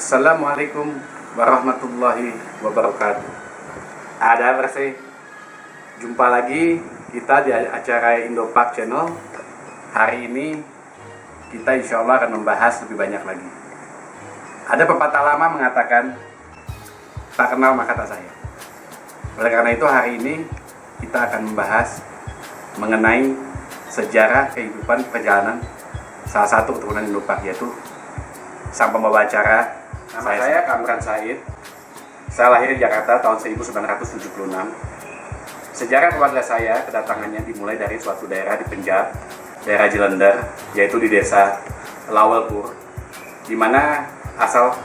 Assalamualaikum warahmatullahi wabarakatuh. Ada bersih. Jumpa lagi kita di acara Indopark Channel. Hari ini kita insya Allah akan membahas lebih banyak lagi. Ada pepatah lama mengatakan, tak kenal maka tak sayang. Oleh karena itu hari ini kita akan membahas mengenai sejarah kehidupan perjalanan salah satu keturunan Indopark, yaitu sang pembawa acara. Nama saya Kamran Said. Saya lahir di Jakarta tahun 1976. Sejarah keluarga saya kedatangannya dimulai dari suatu daerah di Punjab, daerah Jalandhar, yaitu di desa Lawalpur, di mana asal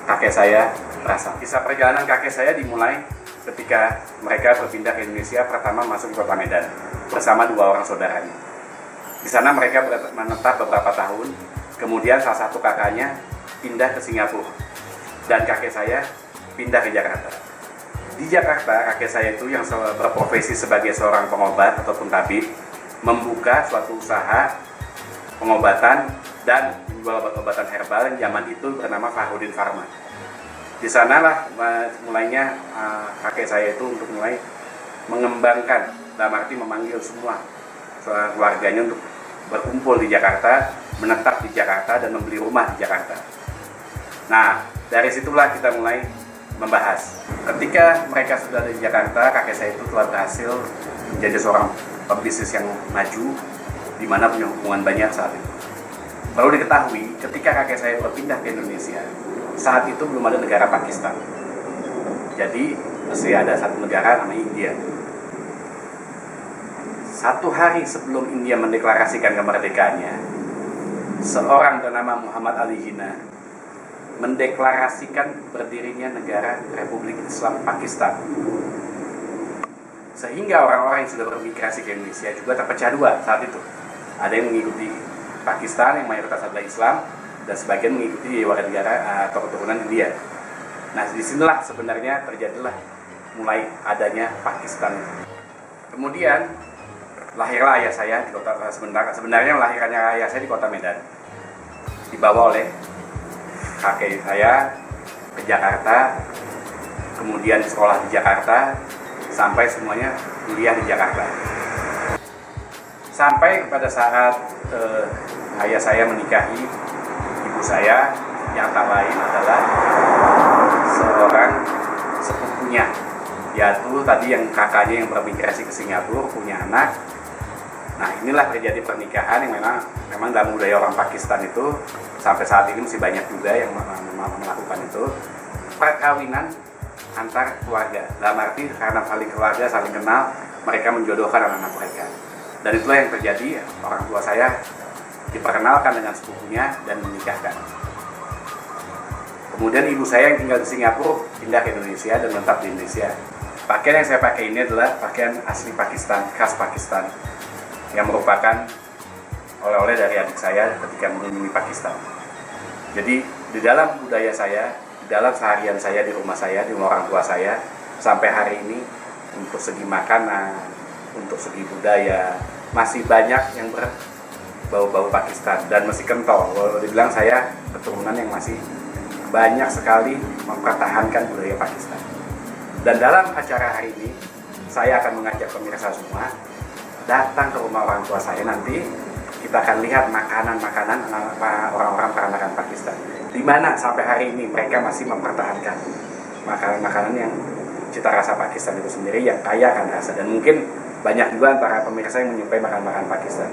kakek saya berasal. Kisah perjalanan kakek saya dimulai ketika mereka berpindah ke Indonesia, pertama masuk ke kota Medan bersama dua orang saudaranya. Di sana mereka menetap beberapa tahun, kemudian salah satu kakaknya pindah ke Singapura dan kakek saya pindah ke Jakarta. Di Jakarta, kakek saya itu yang berprofesi sebagai seorang pengobat ataupun tabib, membuka suatu usaha pengobatan dan menjual obat-obatan herbal yang zaman itu bernama Farudin Pharma. Di sanalah mulainya kakek saya itu untuk mulai mengembangkan, dalam arti memanggil semua keluarganya untuk berkumpul di Jakarta, menetap di Jakarta dan membeli rumah di Jakarta. Nah, dari situlah kita mulai membahas. Ketika mereka sudah ada di Jakarta, kakek saya itu telah berhasil menjadi seorang pebisnis yang maju, di mana punya hubungan banyak saat itu. Perlu diketahui, ketika kakek saya berpindah ke Indonesia, saat itu belum ada negara Pakistan. Jadi, masih ada satu negara namanya India. Satu hari sebelum India mendeklarasikan kemerdekaannya, seorang bernama Muhammad Ali Jinnah mendeklarasikan berdirinya negara Republik Islam Pakistan. Sehingga orang-orang yang sudah bermigrasi ke Indonesia juga terpecah dua saat itu. Ada yang mengikuti Pakistan yang mayoritas adalah Islam, dan sebagian mengikuti warga negara atau keturunan India. Nah, disinilah sebenarnya terjadilah mulai adanya Pakistan. Kemudian lahirlah ayah saya di kota, sebenarnya lahirannya ayah saya di kota Medan, dibawa oleh kakek saya ke Jakarta, kemudian sekolah di Jakarta, sampai semuanya kuliah di Jakarta. Sampai kepada saat ayah saya menikahi ibu saya, yang tak lain adalah seorang sepupunya, yaitu tadi yang kakaknya yang bermigrasi ke Singapura, punya anak. Nah, inilah terjadi pernikahan yang memang dalam budaya orang Pakistan itu sampai saat ini masih banyak juga yang melakukan itu, perkawinan antar keluarga. Dalam arti karena saling keluarga, saling kenal, mereka menjodohkan anak-anak mereka. Dan itulah yang terjadi, orang tua saya diperkenalkan dengan sepupunya dan menikahkan. Kemudian ibu saya yang tinggal di Singapura pindah ke Indonesia dan menetap di Indonesia. Pakaian yang saya pakai ini adalah pakaian asli Pakistan, khas Pakistan, yang merupakan oleh-oleh dari adik saya ketika mengunjungi Pakistan. Jadi di dalam budaya saya, di dalam seharian saya di rumah orang tua saya, sampai hari ini untuk segi makanan, untuk segi budaya, masih banyak yang berbau-bau Pakistan dan masih kental. Kalau dibilang saya keturunan yang masih banyak sekali mempertahankan budaya Pakistan. Dan dalam acara hari ini, saya akan mengajak pemirsa semua datang ke rumah orang tua saya. Nanti kita akan lihat makanan-makanan orang-orang peranakan Pakistan, di mana sampai hari ini mereka masih mempertahankan makanan-makanan yang cita rasa Pakistan itu sendiri, yang kaya akan rasa. Dan mungkin banyak juga antara pemirsa yang menyukai makan-makan Pakistan.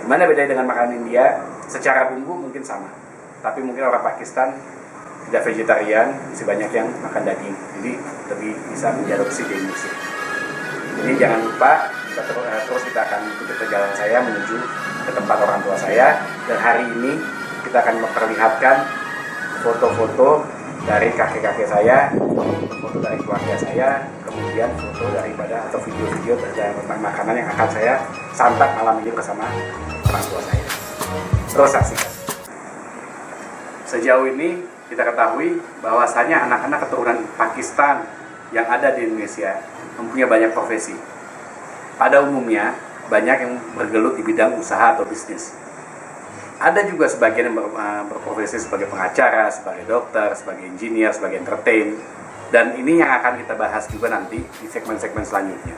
Gimana bedanya dengan makanan India? Secara bumbu mungkin sama, tapi mungkin orang Pakistan tidak vegetarian, masih banyak yang makan daging, jadi lebih bisa diadopsi di Indonesia. Jadi jangan lupa, terus kita akan ikuti perjalanan saya menuju ke tempat orang tua saya. Dan hari ini kita akan memperlihatkan foto-foto dari kakek-kakek saya, foto dari keluarga saya, kemudian foto daripada atau video-video tentang makanan yang akan saya santap malam ini bersama orang tua saya. Terus saksikan. Sejauh ini kita ketahui bahwasanya anak-anak keturunan Pakistan yang ada di Indonesia mempunyai banyak profesi. Pada umumnya banyak yang bergelut di bidang usaha atau bisnis. Ada juga sebagian yang berprofesi sebagai pengacara, sebagai dokter, sebagai engineer, sebagai entertain. Dan ini yang akan kita bahas juga nanti di segmen-segmen selanjutnya.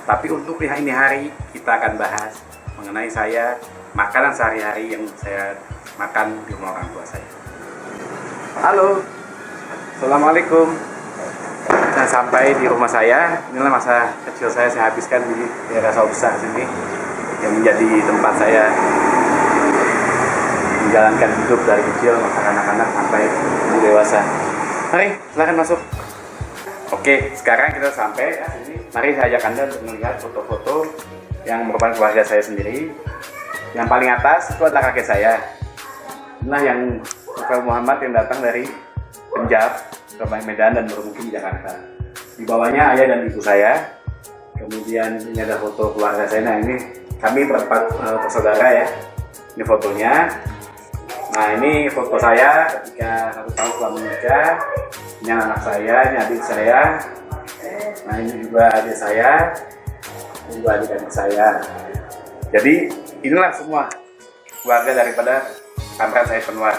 Tapi untuk ini hari kita akan bahas mengenai saya, makanan sehari-hari yang saya makan di rumah orang tua saya. Halo, Assalamualaikum. Nah, sampai di rumah saya, inilah masa kecil saya habiskan di daerah Sawah Besar sini, yang menjadi tempat saya menjalankan hidup dari kecil, masa anak-anak sampai dewasa. Mari, silakan masuk. Oke, sekarang kita sampai ya sini. Mari saya ajak Anda untuk melihat foto-foto yang merupakan keluarga saya sendiri. Yang paling atas itu adalah kakek saya. Inilah yang Novel Muhammad yang datang dari Punjab ke Medan dan bermukim di Jakarta. Di bawahnya ayah dan ibu saya. Kemudian ini ada foto keluarga saya. Nah, ini kami berempat bersaudara ya. Ini fotonya. Nah, ini foto saya ketika 1 tahun setelah menikah. Ini anak saya, ini adik saya. Nah, ini juga adik saya. Ini juga adik-adik saya. Jadi, inilah semua keluarga daripada Kamran Said Penwar.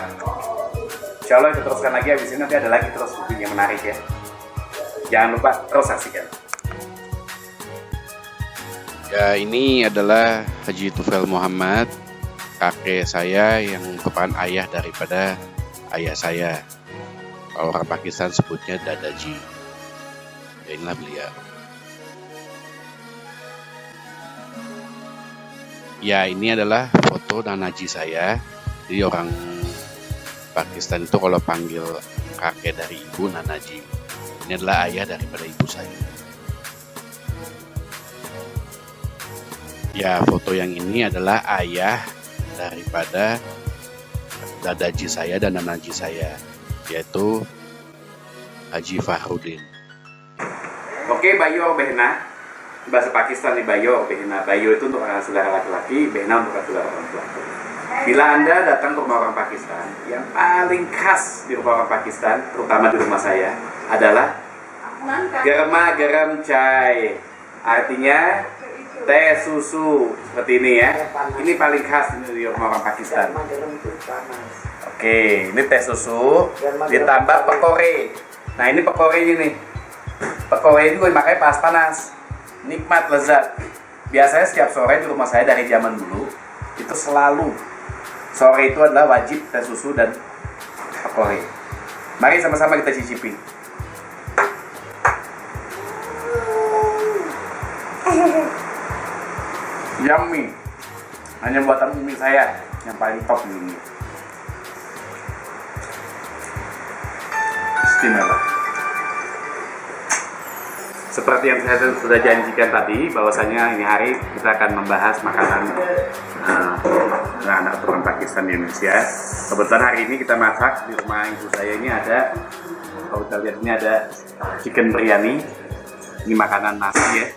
Insya Allah kita teruskan lagi, habis ini nanti ada lagi terus video yang menarik ya. Jangan lupa terus saksikan. Ya, ini adalah Haji Tufel Muhammad, kakek saya yang merupakan ayah daripada ayah saya. Kalau orang Pakistan sebutnya Dadaji. Ya, inilah beliau. Ya, ini adalah foto nanaji saya. Jadi orang Pakistan itu kalau panggil kakek dari ibu nanaji. Ini adalah ayah daripada ibu saya. Ya, foto yang ini adalah ayah daripada dadaji saya dan nanaji saya, yaitu Haji Fahrudin. Oke, Bayo Behna. Bahasa Pakistan nih Bayo Behna. Bayo itu untuk saudara laki-laki, Behna untuk saudara perempuan. Bila Anda datang ke rumah orang Pakistan, yang paling khas di rumah orang Pakistan, terutama di rumah saya, adalah garam chai. Artinya teh susu seperti ini ya. Ini paling khas di rumah orang Pakistan. Oke, ini teh susu ditambah pekore. Nah, ini pekore ini. Pekore ini gue pakai pas panas. Nikmat, lezat. Biasanya setiap sore di rumah saya dari zaman dulu itu selalu sore itu adalah wajib teh susu dan pekore. Mari sama-sama kita cicipi. Yummy. Hanya buatan umi saya yang paling top ini. Istimewa. Seperti yang saya sudah janjikan tadi, bahwasanya ini hari kita akan membahas makanan anak keturunan Pakistan di Indonesia. Kebetulan hari ini kita masak di rumah ibu saya ini ada, kalau kita lihat ini ada chicken biryani. Ini makanan nasi ya.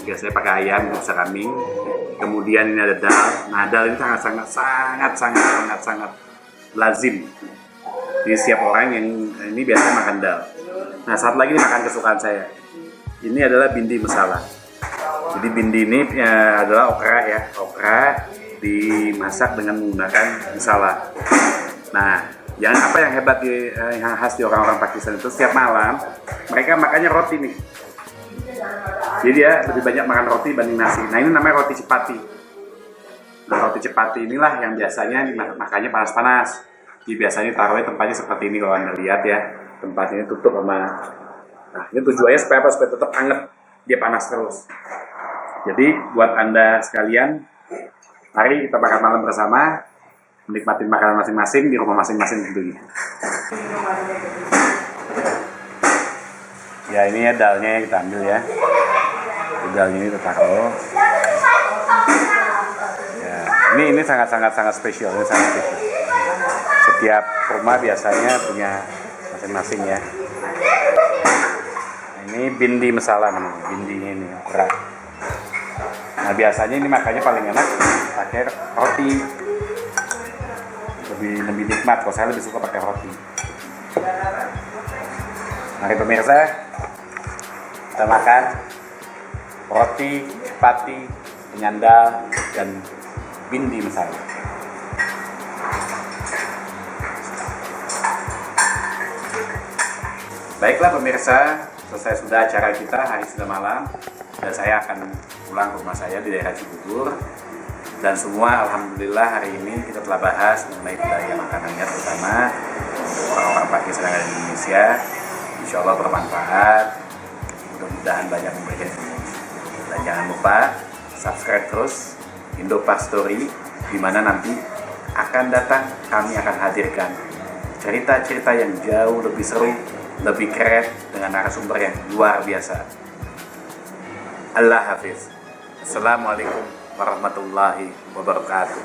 Biasanya pakai ayam, bisa kambing. Kemudian ini ada dal. Nah, dal ini sangat lazim. Jadi setiap orang yang ini biasanya makan dal. Nah, satu lagi ini makan kesukaan saya. Ini adalah bindi masala. Jadi bindi ini adalah okra ya. Okra dimasak dengan menggunakan masala. Nah, apa yang hebat yang khas di orang-orang Pakistan itu setiap malam mereka makannya roti nih. Jadi dia lebih banyak makan roti dibanding nasi. Nah, ini namanya roti cepati. Nah, roti cepati inilah yang biasanya makannya panas-panas. Jadi biasanya taruhnya tempatnya seperti ini kalau Anda lihat ya. Tempat ini tutup sama. Nah, ini tujuannya supaya tetap hangat, dia panas terus. Jadi buat Anda sekalian, mari kita makan malam bersama, menikmati makanan masing-masing di rumah masing-masing tentunya. Ya, ini ya dalnya yang kita ambil ya. Dalnya ini kita taruh. Ya, ini sangat spesial, ini sangat spesial. Setiap rumah biasanya punya masing-masing ya. Ini bindi masala namanya, bindinya ini okra. Nah, biasanya ini makannya paling enak pakai roti. Lebih nikmat, kalau saya lebih suka pakai roti. Mari pemirsa, kita makan roti, cepati, penyandal, dan bindi masala. Baiklah pemirsa, selesai sudah acara kita hari sudah malam dan saya akan pulang ke rumah saya di daerah Cibubur. Dan semua alhamdulillah hari ini kita telah bahas mengenai budaya makanannya, terutama orang-orang Pakistan yang ada di Indonesia. Insya Allah bermanfaat, mudah-mudahan banyak memberikan ilmu. Dan jangan lupa subscribe terus Indopark Story, di mana nanti akan datang kami akan hadirkan cerita-cerita yang jauh lebih seru, lebih keren dengan narasumber yang luar biasa. Allah Hafiz. Assalamualaikum warahmatullahi wabarakatuh.